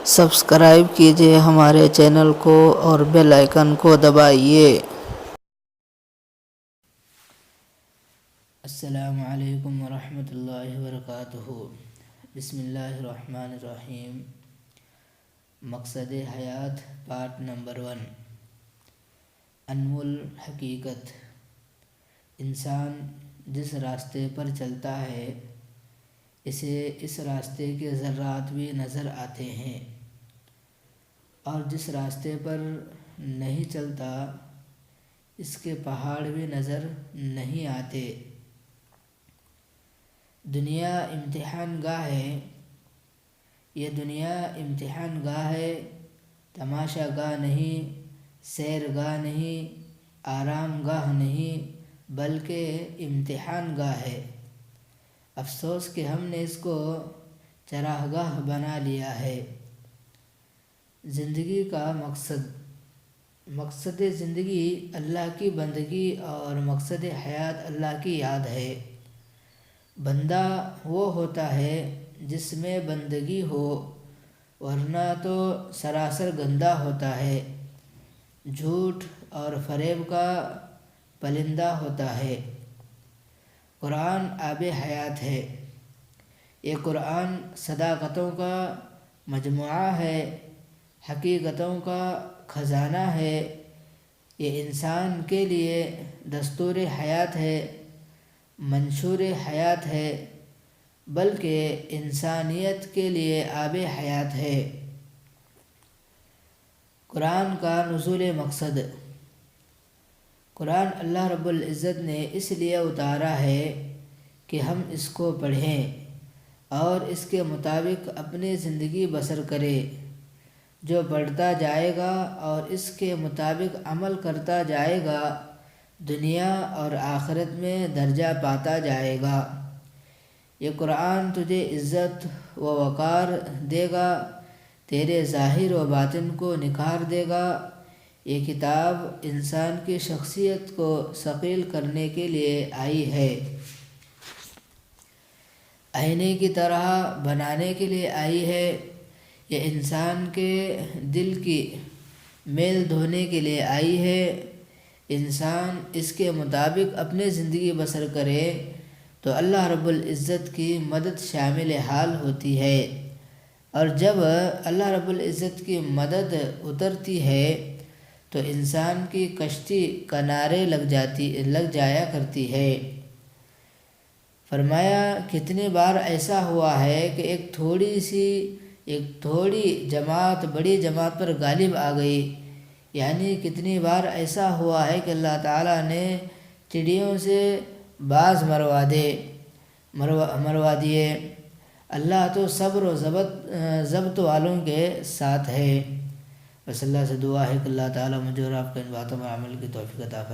Subscribe کیجیے ہمارے channel کو اور بیل آئیکن کو دبائیے۔ السلام علیکم ورحمۃ اللہ وبرکاتہ۔ بسم اللہ الرحمن الرحیم۔ مقصد حیات پارٹ نمبر 1۔ انمول حقیقت۔ انسان جس راستے پر چلتا ہے اسے اس راستے کے ذرات بھی نظر آتے ہیں، اور جس راستے پر نہیں چلتا اس کے پہاڑ بھی نظر نہیں آتے۔ دنیا امتحان گاہ ہے، یہ دنیا امتحان گاہ ہے، تماشا گاہ نہیں، سیر گاہ نہیں، آرام گاہ نہیں، بلکہ امتحان گاہ ہے۔ افسوس کہ ہم نے اس کو چراہ گاہ بنا لیا ہے۔ زندگی کا مقصد زندگی اللہ کی بندگی اور مقصد حیات اللہ کی یاد ہے۔ بندہ وہ ہوتا ہے جس میں بندگی ہو، ورنہ تو سراسر گندہ ہوتا ہے، جھوٹ اور فریب کا پلندہ ہوتا ہے۔ قرآن آب حیات ہے۔ یہ قرآن صداقتوں کا مجموعہ ہے، حقیقتوں کا خزانہ ہے۔ یہ انسان کے لیے دستور حیات ہے، منشور حیات ہے، بلکہ انسانیت کے لیے آب حیات ہے۔ قرآن کا نزول مقصد۔ قرآن اللہ رب العزت نے اس لیے اتارا ہے کہ ہم اس کو پڑھیں اور اس کے مطابق اپنی زندگی بسر کریں۔ جو پڑھتا جائے گا اور اس کے مطابق عمل کرتا جائے گا دنیا اور آخرت میں درجہ پاتا جائے گا۔ یہ قرآن تجھے عزت و وقار دے گا، تیرے ظاہر و باطن کو نکھار دے گا۔ یہ کتاب انسان کی شخصیت کو ثقیل کرنے کے لیے آئی ہے، آئینے کی طرح بنانے کے لیے آئی ہے۔ یہ انسان کے دل کی میل دھونے کے لیے آئی ہے۔ انسان اس کے مطابق اپنی زندگی بسر کرے تو اللہ رب العزت کی مدد شامل حال ہوتی ہے، اور جب اللہ رب العزت کی مدد اترتی ہے تو انسان کی کشتی کنارے لگ جایا کرتی ہے۔ فرمایا کتنی بار ایسا ہوا ہے کہ ایک تھوڑی جماعت بڑی جماعت پر غالب آ گئی، یعنی کتنی بار ایسا ہوا ہے کہ اللہ تعالیٰ نے چڑیوں سے باز مروا دیے۔ اللہ تو صبر و ضبط والوں کے ساتھ ہے۔ بس اللہ سے دعا ہے کہ اللہ تعالیٰ مجھے اور آپ کو ان باتوں میں عمل کی توفیق عطا فرمائے۔